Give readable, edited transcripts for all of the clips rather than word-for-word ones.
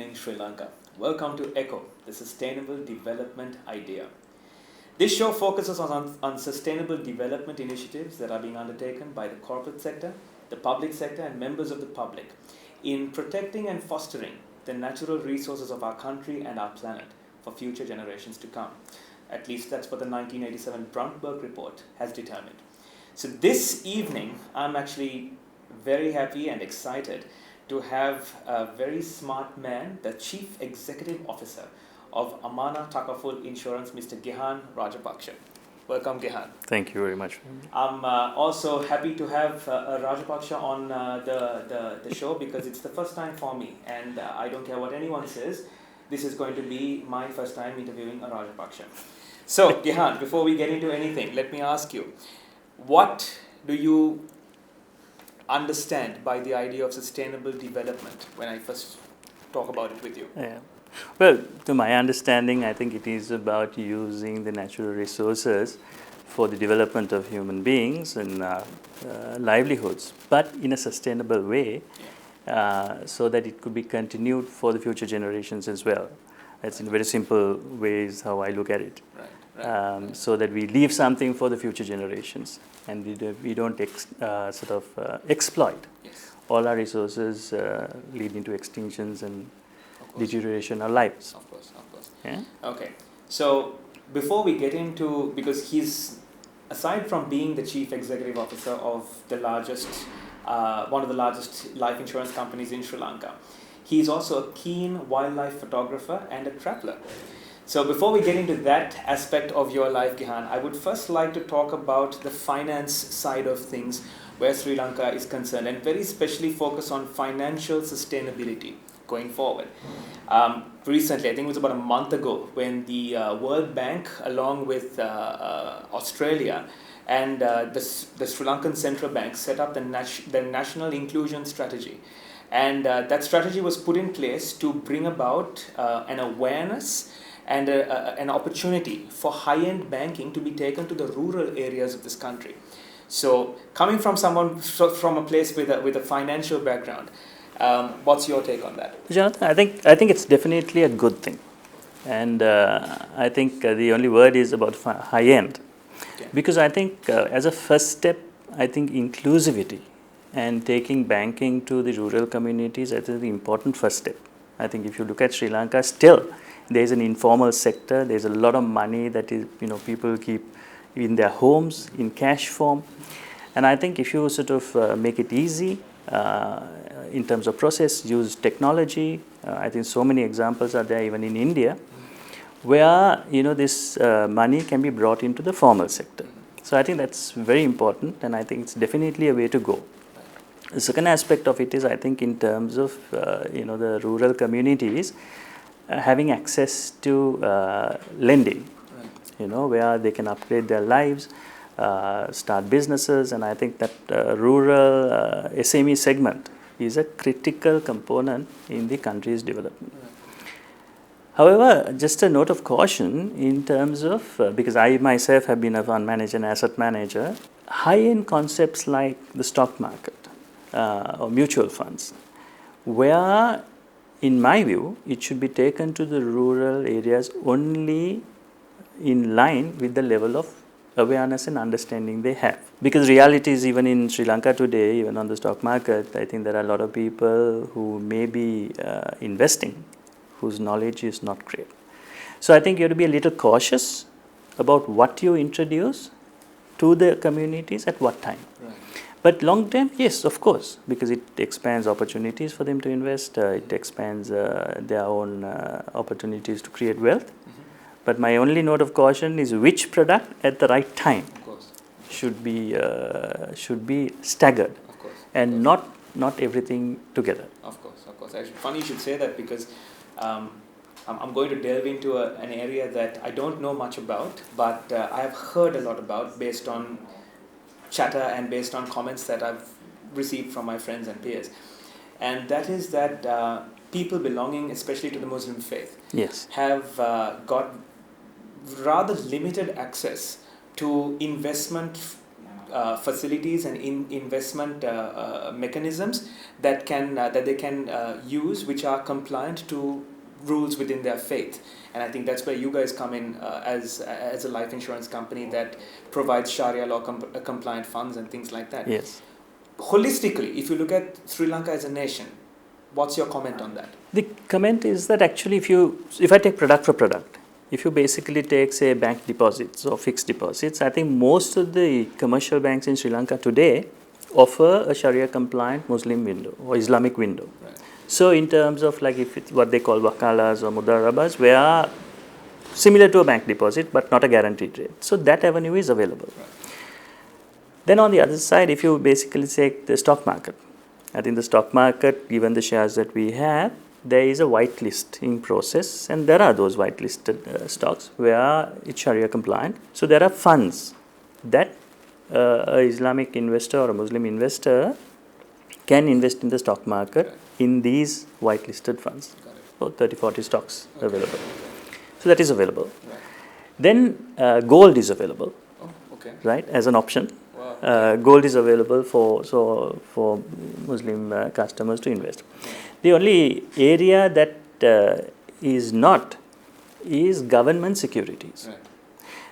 in Sri Lanka. Welcome to ECHO, the Sustainable Development Idea. This show focuses on sustainable development initiatives that are being undertaken by the corporate sector, the public sector, and members of the public in protecting and fostering the natural resources of our country and our planet for future generations to come. At least that's what the 1987 Brundtberg report has determined. So this evening, I'm actually very happy and excited to have a very smart man, the Chief Executive Officer of Amana Takaful Insurance, Mr. Gehan Rajapaksha. Welcome, Gehan. Thank you very much. I'm also happy to have Rajapaksha on the show because it's the first time for me, and I don't care what anyone says, this is going to be my first time interviewing a Rajapaksha. So, Gehan, before we get into anything, let me ask you, what do you understand by the idea of sustainable development when I first talk about it with you? Yeah. Well, to my understanding, I think it is about using the natural resources for the development of human beings and livelihoods, but in a sustainable way, so that it could be continued for the future generations as well. That's in very simple ways how I look at it. Right. So that we leave something for the future generations, and we don't exploit all our resources, leading to extinctions and deterioration of lives. Of course. Yeah? Okay. So before we get into, because he's, aside from being the Chief Executive Officer of the largest, one of the largest life insurance companies in Sri Lanka, he's also a keen wildlife photographer and a traveler. So before we get into that aspect of your life, Gehan, I would first like to talk about the finance side of things where Sri Lanka is concerned, and very specially focus on financial sustainability going forward. Recently, I think it was about a month ago, when the World Bank, along with Australia and the Sri Lankan Central Bank, set up the National Inclusion Strategy. And that strategy was put in place to bring about an awareness and an opportunity for high-end banking to be taken to the rural areas of this country. So, coming from someone from a place with a financial background, what's your take on that? Jonathan, I think it's definitely a good thing, and I think the only word is about high-end, because I think as a first step, I think inclusivity and taking banking to the rural communities, I think the important first step. I think if you look at Sri Lanka, still there is an informal sector. There's a lot of money that is, people keep in their homes in cash form, and I think if you sort of make it easy in terms of process, use technology. I think so many examples are there even in India, where this money can be brought into the formal sector. So I think that's very important, and I think it's definitely a way to go. The second aspect of it is, I think, in terms of the rural communities having access to lending, where they can upgrade their lives, start businesses, and I think that rural SME segment is a critical component in the country's development. However, just a note of caution in terms of, because I myself have been a fund manager and asset manager, high-end concepts like the stock market or mutual funds, where in my view it should be taken to the rural areas only in line with the level of awareness and understanding they have. Because reality is, even in Sri Lanka today, even on the stock market, I think there are a lot of people who may be investing whose knowledge is not great. So I think you have to be a little cautious about what you introduce to the communities at what time. Right. But long term, yes, of course, because it expands opportunities for them to invest, it expands their own opportunities to create wealth. But my only note of caution is which product at the right time should be staggered, and not everything together. Of course. Actually, funny you should say that, because I'm going to delve into an area that I don't know much about, but I have heard a lot about based on chatter and based on comments that I've received from my friends and peers. And that is that people belonging especially to the Muslim faith have got rather limited access to investment facilities and investment mechanisms that they can use, which are compliant to rules within their faith. And I think that's where you guys come in as a life insurance company that provides Sharia law compliant funds and things like that. Yes. Holistically, if you look at Sri Lanka as a nation, what's your comment on that? The comment is that actually if I take product for product, if you basically take, say, bank deposits or fixed deposits, I think most of the commercial banks in Sri Lanka today offer a Sharia compliant Muslim window or Islamic window. Right. So in terms of like if it's what they call wakalas or mudarabas, where similar to a bank deposit but not a guaranteed rate. So that avenue is available. Right. Then on the other side, if you basically take the stock market, I think the stock market, given the shares that we have, there is a whitelisting process, and there are those whitelisted stocks where it's Sharia compliant. So there are funds that an Islamic investor or a Muslim investor can invest in the stock market in these whitelisted funds. So 30-40 stocks available. So that is available. Right. Then gold is available, right, as an option. Wow. Gold is available for Muslim customers to invest. The only area that is not is government securities. Right.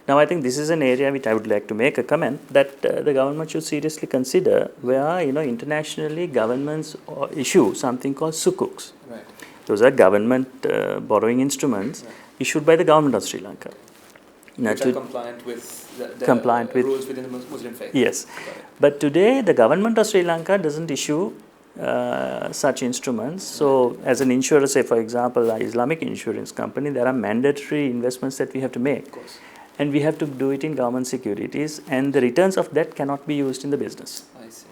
Now, I think this is an area which I would like to make a comment that the government should seriously consider, where internationally governments issue something called sukuks. Right. Those are government borrowing instruments issued by the government of Sri Lanka. Which are compliant with the rules within the Muslim faith. Yes. But today, the government of Sri Lanka doesn't issue such instruments. So, as an insurer, say for example, an Islamic insurance company, there are mandatory investments that we have to make. Of course. And we have to do it in government securities, and the returns of that cannot be used in the business. I see.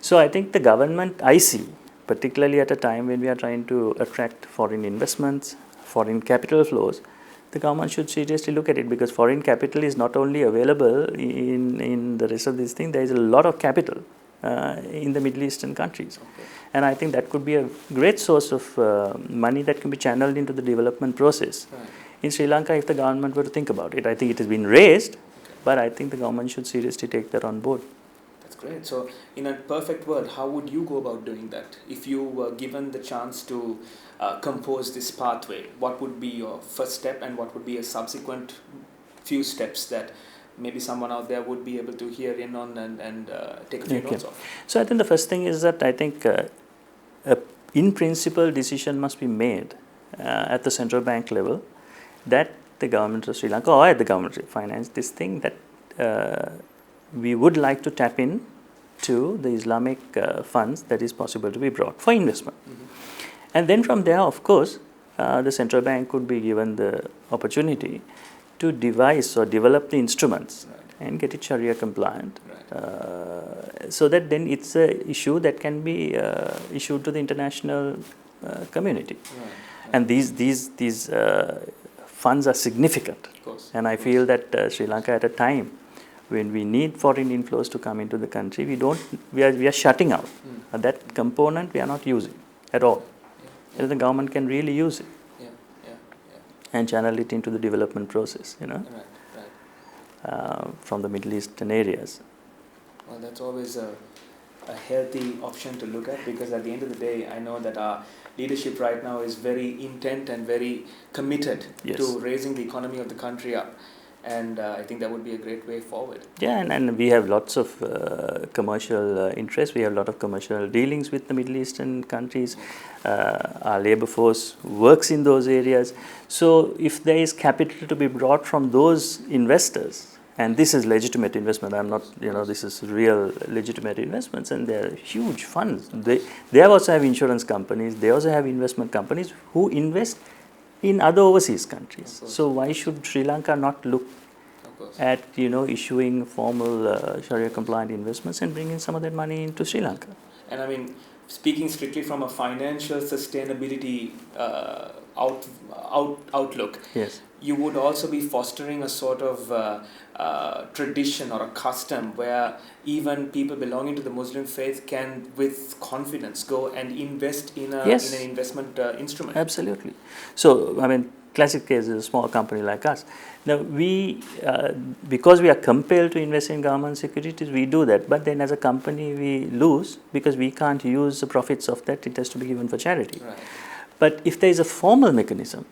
So, I think the government, I see, particularly at a time when we are trying to attract foreign investments, foreign capital flows, the government should seriously look at it, because foreign capital is not only available in the rest of this thing, there is a lot of capital in the Middle Eastern countries. Okay. And I think that could be a great source of money that can be channeled into the development process. Right. In Sri Lanka, if the government were to think about it, I think it has been raised, but I think the government should seriously take that on board. That's great. So, in a perfect world, how would you go about doing that? If you were given the chance to compose this pathway, what would be your first step, and what would be a subsequent few steps that maybe someone out there would be able to hear in on and take a few notes of? So I think the first thing is that I think in principle decision must be made at the central bank level that the government of Sri Lanka or at the government of finance this thing that we would like to tap in to the Islamic funds that is possible to be brought for investment. Mm-hmm. And then from there, of course, the central bank could be given the opportunity to devise or develop the instruments and get it Sharia compliant, so that then it's an issue that can be issued to the international community. And these funds are significant. And I feel that Sri Lanka at a time when we need foreign inflows to come into the country, we are shutting out. That component we are not using at all. And the government can really use it and channel it into the development process, from the Middle Eastern areas. Well, that's always a healthy option to look at, because at the end of the day, I know that our leadership right now is very intent and very committed to raising the economy of the country up. And I think that would be a great way forward. Yeah, and we have lots of commercial interests. We have a lot of commercial dealings with the Middle Eastern countries. Our labor force works in those areas. So if there is capital to be brought from those investors, and this is legitimate investment, I'm not, this is real legitimate investments, and they're huge funds. They also have insurance companies, they also have investment companies who invest in other overseas countries. So why should Sri Lanka not look at issuing formal Sharia compliant investments and bringing some of that money into Sri Lanka? And I mean, speaking strictly from a financial sustainability outlook, yes, you would also be fostering a sort of tradition or a custom where even people belonging to the Muslim faith can with confidence go and invest in an investment instrument. Absolutely. So I mean, Classic case is a small company like us. Now we, because we are compelled to invest in government securities, we do that. But then as a company we lose because we can't use the profits of that. It has to be given for charity. Right. But if there is a formal mechanism,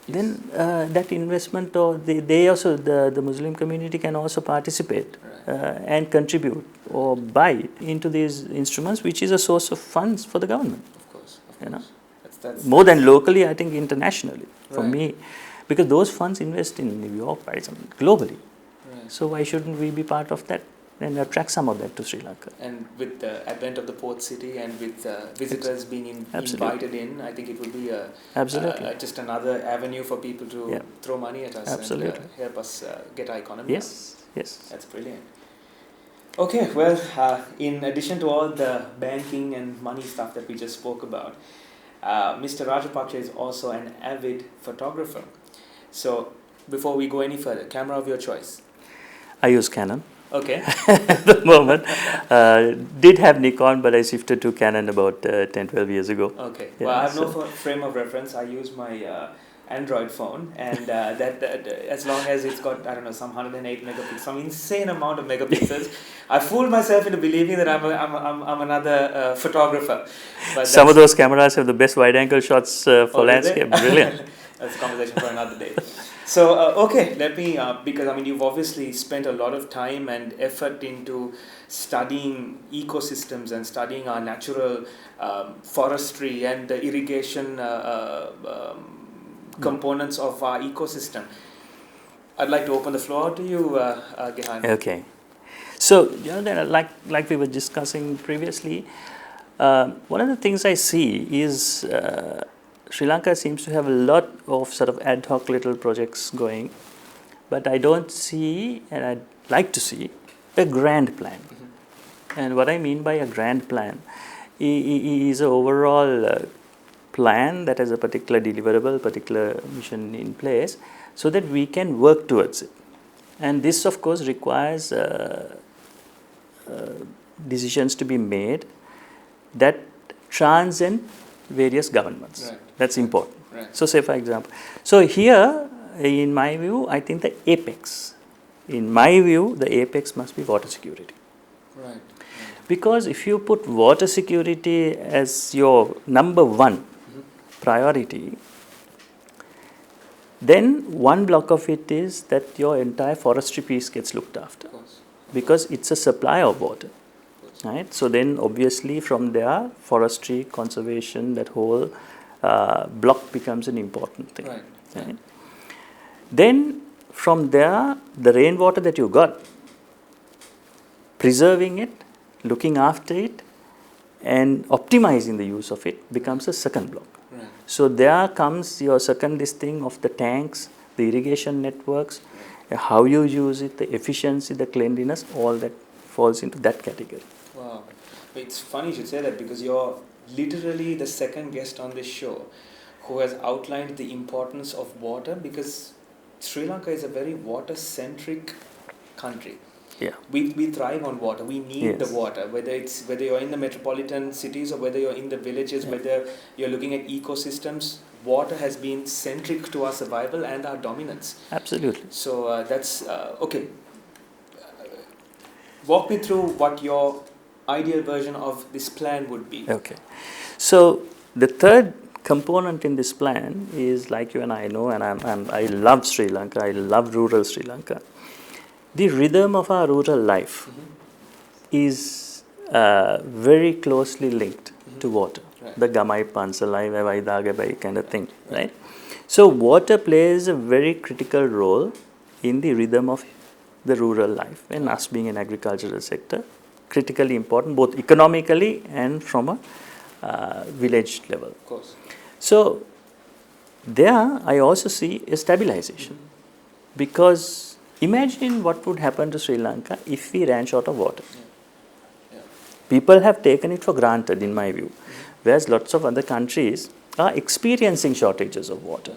then that investment, or they also, the Muslim community can also participate and contribute or buy into these instruments, which is a source of funds for the government. Of course. You know, That's more than locally, I think internationally for Right. me, because those funds invest in New York, Paris, globally. Right. So why shouldn't we be part of that and attract some of that to Sri Lanka? And with the advent of the port city and with visitors being Absolutely. invited in, I think it would be Absolutely. just another avenue for people to throw money at us Absolutely. and help us get our economy. Yes, yes. That's brilliant. Okay, well, in addition to all the banking and money stuff that we just spoke about, Mr. Rajapaksha is also an avid photographer. So, before we go any further, camera of your choice. I use Canon. Okay. At the moment. Did have Nikon, but I shifted to Canon about 10-12 years ago. Okay. Yeah, Well, I have no frame of reference. I use my Android phone, and that as long as it's got, I don't know, some 108 megapixels, some insane amount of megapixels, I fooled myself into believing that I'm another photographer. But some of those cameras have the best wide-angle shots for landscape. Brilliant. That's a conversation for another day. So, okay, let me, because I mean, you've obviously spent a lot of time and effort into studying ecosystems and studying our natural forestry and the irrigation components of our ecosystem. I'd like to open the floor to you, Gehan. Okay. So, like we were discussing previously, one of the things I see is Sri Lanka seems to have a lot of sort of ad hoc little projects going, but I don't see, and I'd like to see, a grand plan. Mm-hmm. And what I mean by a grand plan is an overall plan that has a particular deliverable, particular mission in place, so that we can work towards it. And this, of course, requires decisions to be made that transcend various governments. Right. That's important. Right. So, say for example, so here, in my view, I think the apex, must be water security. Right. Because if you put water security as your number one priority, then one block of it is that your entire forestry piece gets looked after, because it's a supply of water. Right? So then obviously from there, forestry, conservation, that whole block becomes an important thing. Right. Right? Then from there, the rainwater that you got, preserving it, looking after it, and optimizing the use of it becomes a second block. Right. So there comes your second listing of the tanks, the irrigation networks, how you use it, the efficiency, the cleanliness, all that falls into that category. Wow. It's funny you should say that, because you're literally the second guest on this show who has outlined the importance of water, because Sri Lanka is a very water-centric country. Yeah. We thrive on water. We need the water, whether you're in the metropolitan cities or whether you're in the villages, whether you're looking at ecosystems. Water has been centric to our survival and our dominance. Absolutely. So that's okay. Walk me through what your ideal version of this plan would be. Okay. So the third component in this plan is, like you and I know, and I love Sri Lanka. I love rural Sri Lanka. The rhythm of our rural life is very closely linked to water. Right. The gamai pansalai vavai kind of thing, right? So water plays a very critical role in the rhythm of the rural life, and us being an agricultural sector, critically important both economically and from a village level. Of course. So there I also see a stabilization, because imagine what would happen to Sri Lanka if we ran short of water. People have taken it for granted, in my view, whereas lots of other countries are experiencing shortages of water.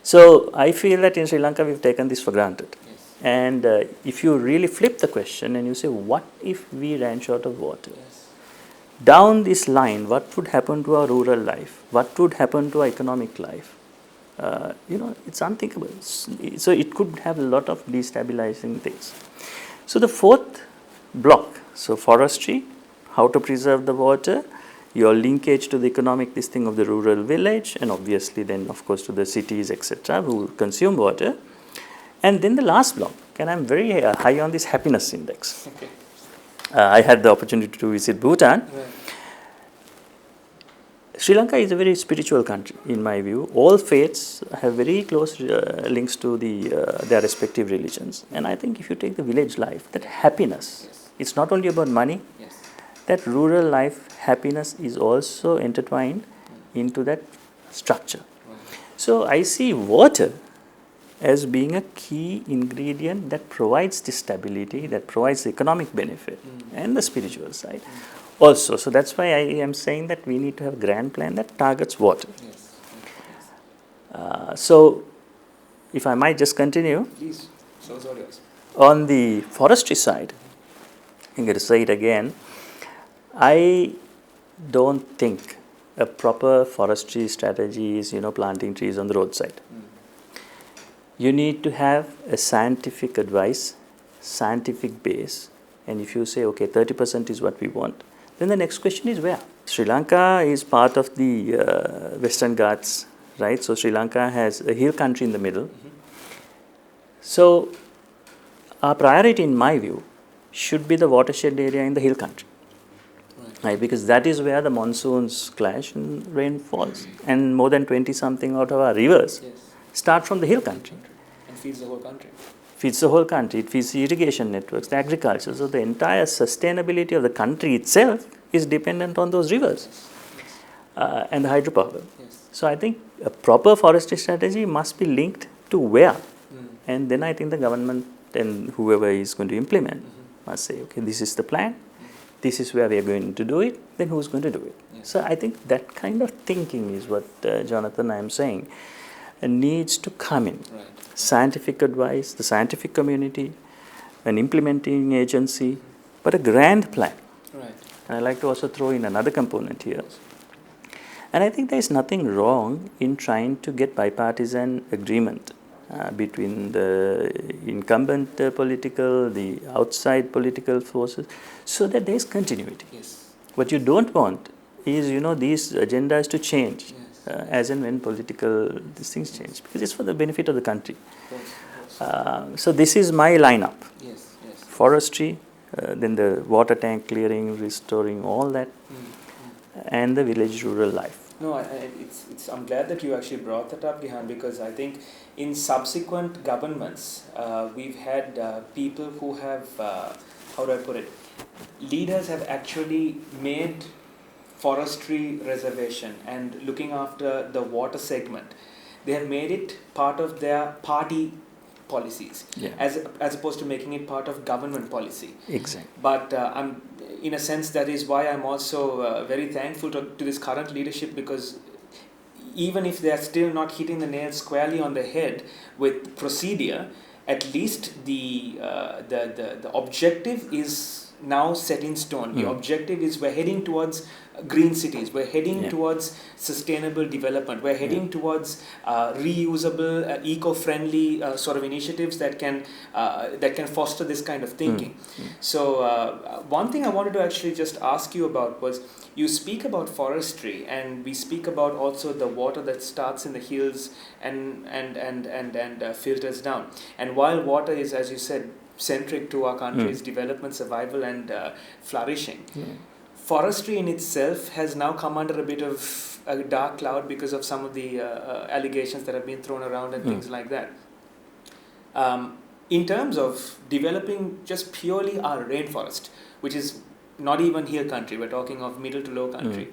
So I feel that in Sri Lanka we've taken this for granted. And if you really flip the question and you say, what if we ran short of water? Down this line, what would happen to our rural life? What would happen to our economic life? it's unthinkable. So it could have a lot of destabilizing things. So the fourth block, so forestry, how to preserve the water, your linkage to the economic this thing of the rural village, and obviously then of course to the cities, etc., who consume water. And then the last block, and I'm very high on this happiness index. Okay. I had the opportunity to visit Bhutan. Right. Sri Lanka is a very spiritual country, in my view. All faiths have very close links to their respective religions. And I think if you take the village life, that happiness, Yes. it's not only about money, Yes. that rural life happiness is also intertwined into that structure. Right. So I see water as being a key ingredient that provides the stability, that provides the economic benefit and the spiritual side also. So that's why I am saying that we need to have a grand plan that targets water. Yes. Yes. So if I might just continue, Please. So is all yours. on the forestry side, I'm going to say it again, I don't think a proper forestry strategy is, planting trees on the roadside. You need to have a scientific advice, scientific base, and if you say, okay, 30% is what we want, then the next question is where? Sri Lanka is part of the Western Ghats, right? So Sri Lanka has a hill country in the middle. So our priority, in my view, should be the watershed area in the hill country. Right, because that is where the monsoons clash and rain falls. And more than 20 something out of our rivers start from the hill country. And feeds the whole country. Feeds the whole country. It feeds the irrigation networks, the agriculture. So the entire sustainability of the country itself is dependent on those rivers and the hydropower. Yes. So I think a proper forestry strategy must be linked to where. And then I think the government and whoever is going to implement must say, okay, this is the plan. This is where we are going to do it, then who's going to do it? Yes. So I think that kind of thinking is what, Jonathan, I am saying, needs to come in. Right. Scientific advice, the scientific community, an implementing agency, but a grand plan. Right. And I like to also throw in another component here. And I think there is nothing wrong in trying to get bipartisan agreement between the incumbent the outside political forces, so that there is continuity. Yes. What you don't want is, these agendas to change Yes. as and when these things change, because it's for the benefit of the country. Of course. So this is my lineup. Yes. Yes. Forestry, then the water tank clearing, restoring, all that, and the village rural life. No, I'm glad that you actually brought that up, Gehan, because I think in subsequent governments, we've had people who have, how do I put it, leaders have actually made forestry reservation and looking after the water segment. They have made it part of their party policies, as opposed to making it part of government policy. Exactly. But in a sense, that is why I'm also very thankful to this current leadership, because even if they are still not hitting the nail squarely on the head with procedure, at least the objective is now set in stone. The objective is we're heading towards green cities, we're heading towards sustainable development, we're heading towards reusable, eco-friendly sort of initiatives that can foster this kind of thinking. So one thing I wanted to actually just ask you about was, you speak about forestry, and we speak about also the water that starts in the hills and filters down. And while water is, as you said, centric to our country's development, survival and flourishing, forestry in itself has now come under a bit of a dark cloud because of some of the allegations that have been thrown around and things like that. In terms of developing just purely our rainforest, which is not even hill country, we're talking of middle to low country,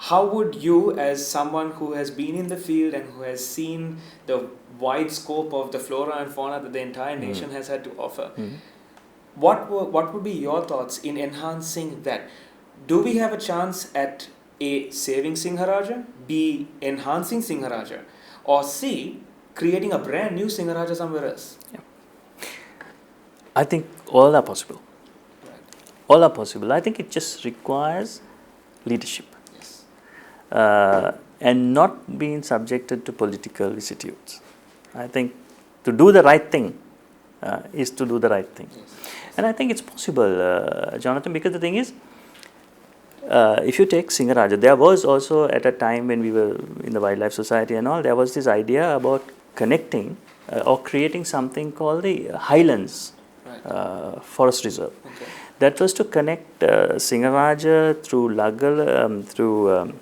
how would you, as someone who has been in the field and who has seen the wide scope of the flora and fauna that the entire nation has had to offer, what would be your thoughts in enhancing that? Do we have a chance at A, saving Singharaja, B, enhancing Singharaja, or C, creating a brand new Singharaja somewhere else? I think all are possible. All are possible. I think it just requires leadership. and not being subjected to political vicissitudes. I think to do the right thing is to do the right thing. Yes. And I think it's possible, Jonathan, because the thing is, if you take Singaraja, there was also at a time when we were in the Wildlife Society and all, there was this idea about connecting or creating something called the Highlands Forest Reserve. Okay. That was to connect Singaraja through Lagal, through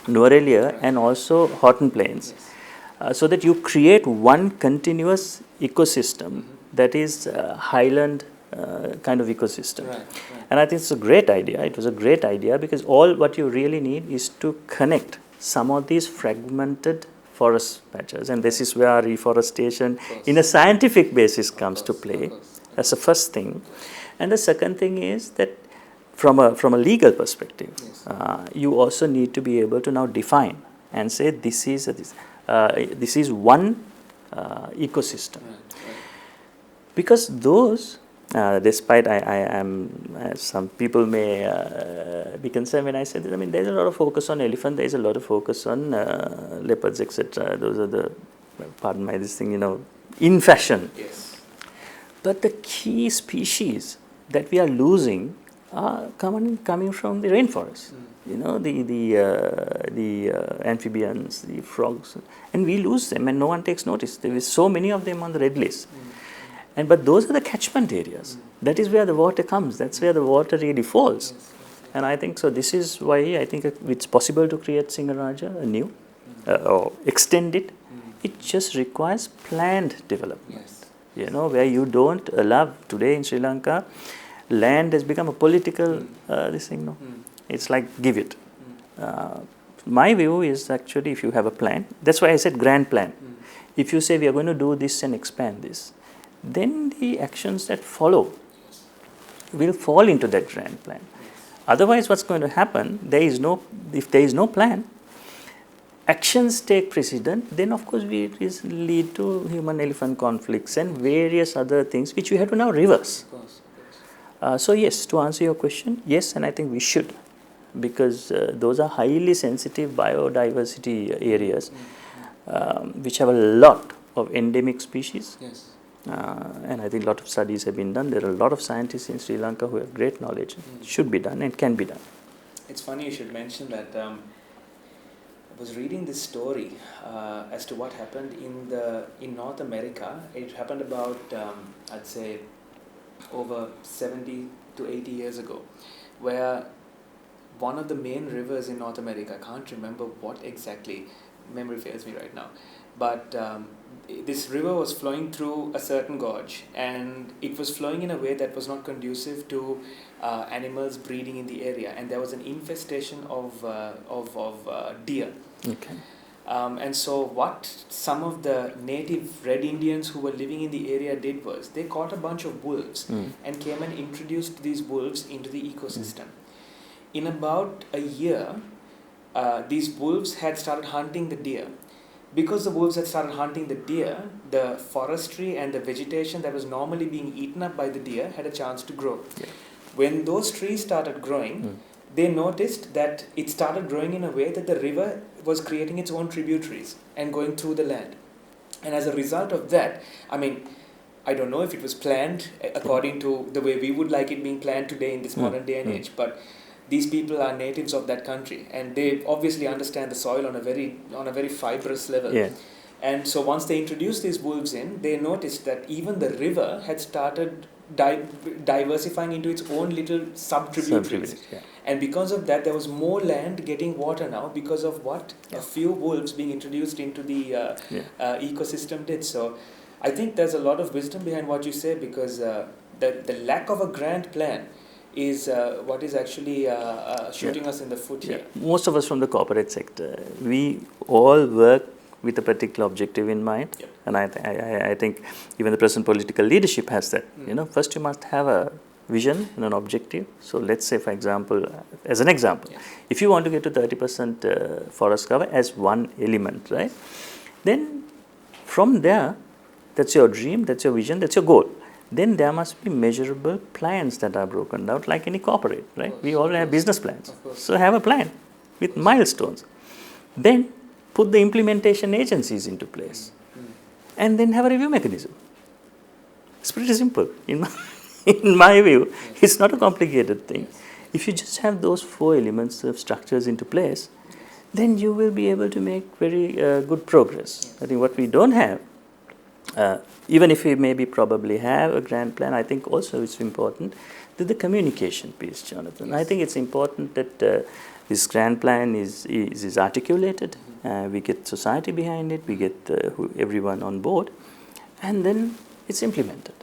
Nuarelia and also Horton Plains. Yes. So that you create one continuous ecosystem that is highland kind of ecosystem. Right. And I think it's a great idea. It was a great idea because all what you really need is to connect some of these fragmented forest patches, and this is where reforestation in a scientific basis comes to play. That's the first thing. And the second thing is that from a legal perspective, you also need to be able to now define and say this is one ecosystem. Because those, despite I am, some people may be concerned when I say this. I mean, there's a lot of focus on elephant. There's a lot of focus on leopards, etc. Those are the, pardon my this thing, in fashion. Yes. But the key species that we are losing are coming from the rainforest. The amphibians, the frogs, and we lose them, and no one takes notice. There is so many of them on the red list. But those are the catchment areas. That is where the water comes. That's where the water really falls. And I think so. This is why I think it's possible to create Singaraja anew or extend it. It just requires planned development. Where you don't allow today in Sri Lanka, land has become a political this thing. No, it's like give it. My view is actually if you have a plan. That's why I said grand plan. If you say we are going to do this and expand this, then the actions that follow will fall into that grand plan. Otherwise, what's going to happen? If there is no plan, actions take precedent. Then, of course, we lead to human-elephant conflicts and various other things, which we have to now reverse. So, yes, to answer your question, yes, and I think we should, because those are highly sensitive biodiversity areas, which have a lot of endemic species. And I think a lot of studies have been done. There are a lot of scientists in Sri Lanka who have great knowledge. It should be done and can be done. It's funny you should mention that. I was reading this story as to what happened in North America. It happened about, I'd say, over 70 to 80 years ago, where one of the main rivers in North America, I can't remember what exactly, memory fails me right now, but this river was flowing through a certain gorge, and it was flowing in a way that was not conducive to animals breeding in the area, and there was an infestation of deer. Okay. And so what some of the native Red Indians who were living in the area did was they caught a bunch of wolves and came and introduced these wolves into the ecosystem. In about a year, these wolves had started hunting the deer. Because the wolves had started hunting the deer, the forestry and the vegetation that was normally being eaten up by the deer had a chance to grow. When those trees started growing, they noticed that it started growing in a way that the river was creating its own tributaries and going through the land. And as a result of that, I don't know if it was planned according to the way we would like it being planned today in this modern day and age, but these people are natives of that country, and they obviously understand the soil on a very fibrous level. And so once they introduced these wolves in, they noticed that even the river had started diversifying into its own little sub-tributaries. And because of that, there was more land getting water now because of what a few wolves being introduced into the ecosystem did. So I think there's a lot of wisdom behind what you say, because the lack of a grand plan is what is actually shooting us in the foot here. Most of us from the corporate sector, we all work with a particular objective in mind. And I think even the present political leadership has that. First you must have a vision and an objective. So let's say, for example, as an example, if you want to get to 30% forest cover as one element, right? Then from there, that's your dream, that's your vision, that's your goal. Then there must be measurable plans that are broken out, like any corporate, right? We all have business plans. So have a plan with milestones. Then put the implementation agencies into place, and then have a review mechanism. It's pretty simple. In my view, it's not a complicated thing. If you just have those 4 elements of structures into place, then you will be able to make very good progress. I think what we don't have, even if we maybe probably have a grand plan, I think also it's important that the communication piece, Jonathan. I think it's important that this grand plan is articulated, we get society behind it, we get everyone on board, and then it's implemented.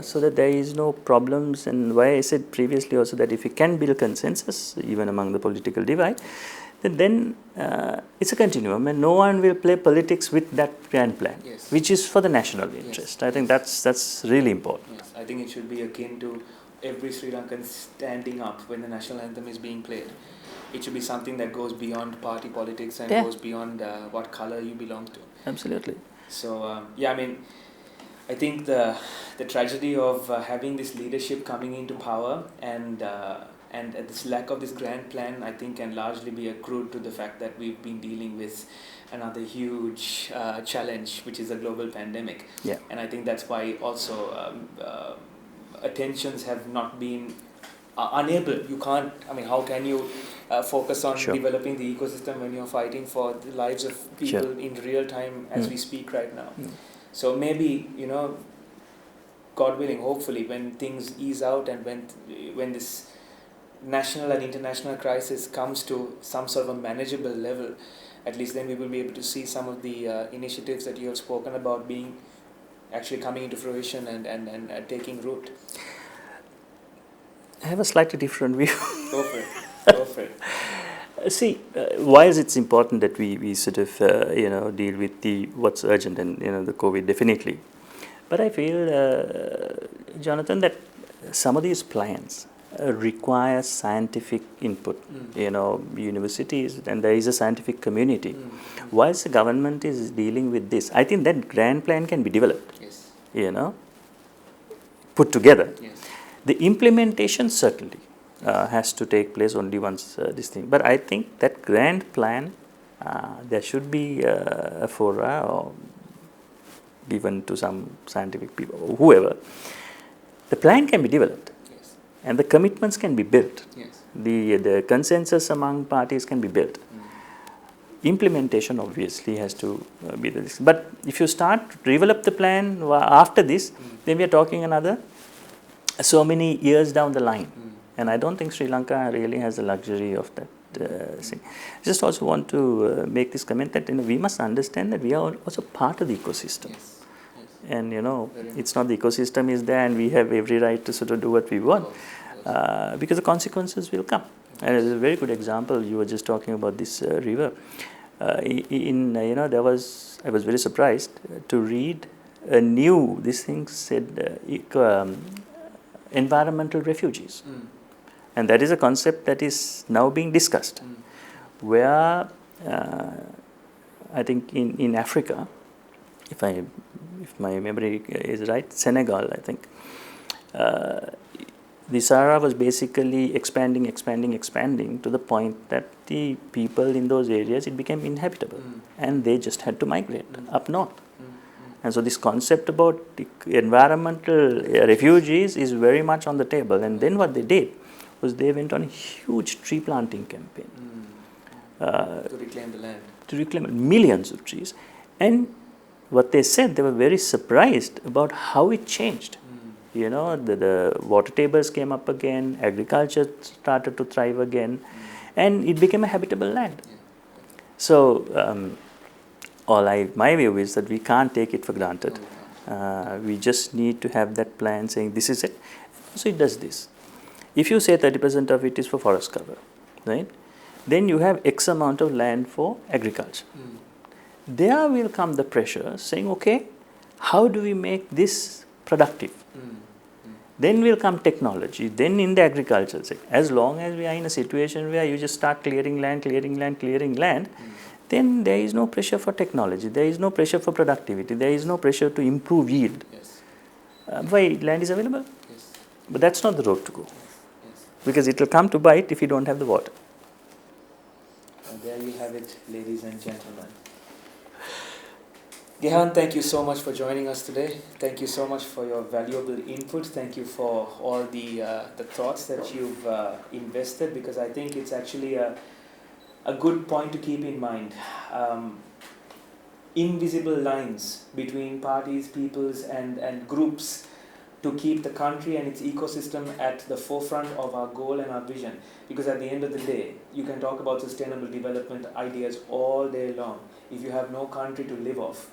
So that there is no problems, and why I said previously also that if we can build consensus even among the political divide, then it's a continuum, and no one will play politics with that grand plan, which is for the national interest. I think that's really important. Yes. I think it should be akin to every Sri Lankan standing up when the national anthem is being played. It should be something that goes beyond party politics and goes beyond what color you belong to. Absolutely. So I think the tragedy of having this leadership coming into power and this lack of this grand plan, I think, can largely be accrued to the fact that we've been dealing with another huge challenge, which is a global pandemic. Yeah. And I think that's why also attentions have not been unable. You can't. I mean, how can you focus on developing the ecosystem when you're fighting for the lives of people in real time as we speak right now? So maybe, God willing, hopefully, when things ease out and when this national and international crisis comes to some sort of a manageable level, at least then we will be able to see some of the initiatives that you have spoken about being actually coming into fruition and taking root. I have a slightly different view. Go for it. Go for it. See, why is it important that we sort of deal with what's urgent and the COVID definitely, but I feel, Jonathan, that some of these plans require scientific input. Universities, and there is a scientific community. Whilst the government is dealing with this, I think that grand plan can be developed. Put together. The implementation certainly has to take place only once this thing. But I think that grand plan, there should be a fora or given to some scientific people or whoever. The plan can be developed, and the commitments can be built. The consensus among parties can be built. Implementation obviously has to be the risk. But if you start to develop the plan after this, then we are talking another so many years down the line. And I don't think Sri Lanka really has the luxury of that thing. I just also want to make this comment that we must understand that we are also part of the ecosystem. And it's not the ecosystem is there and we have every right to sort of do what we want, because the consequences will come. And as a very good example, you were just talking about this river. I was very surprised to read this thing said environmental refugees. And that is a concept that is now being discussed, where I think in Africa, if my memory is right, Senegal, I think, the Sahara was basically expanding to the point that the people in those areas, it became inhabitable, and they just had to migrate up north. And so this concept about environmental refugees is very much on the table. And then what they did was they went on a huge tree planting campaign. To reclaim the land. To reclaim millions of trees. And what they said, they were very surprised about how it changed. The water tables came up again, agriculture started to thrive again, and it became a habitable land. So, my view is that we can't take it for granted. We just need to have that plan saying this is it. So it does this. If you say 30% of it is for forest cover, right? Then you have X amount of land for agriculture. There will come the pressure saying, okay, how do we make this productive? Then will come technology. Then in the agriculture sector, as long as we are in a situation where you just start clearing land, then there is no pressure for technology. There is no pressure for productivity. There is no pressure to improve yield. Why? Land is available. But that's not the road to go. Because it will come to bite if you don't have the water. there you have it, ladies and gentlemen. Gehan, thank you so much for joining us today. Thank you so much for your valuable input. Thank you for all the thoughts that you've invested, because I think it's actually a good point to keep in mind. Invisible lines between parties, peoples, and groups to keep the country and its ecosystem at the forefront of our goal and our vision. Because at the end of the day, you can talk about sustainable development ideas all day long. If you have no country to live off,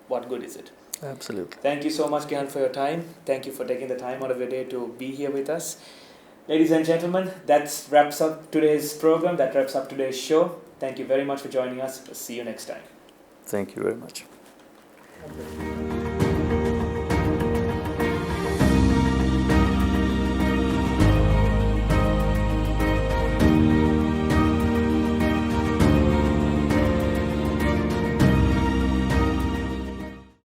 what good is it? Absolutely. Thank you so much, Gehan, for your time. Thank you for taking the time out of your day to be here with us. Ladies and gentlemen, that wraps up today's program. That wraps up today's show. Thank you very much for joining us. See you next time. Thank you very much.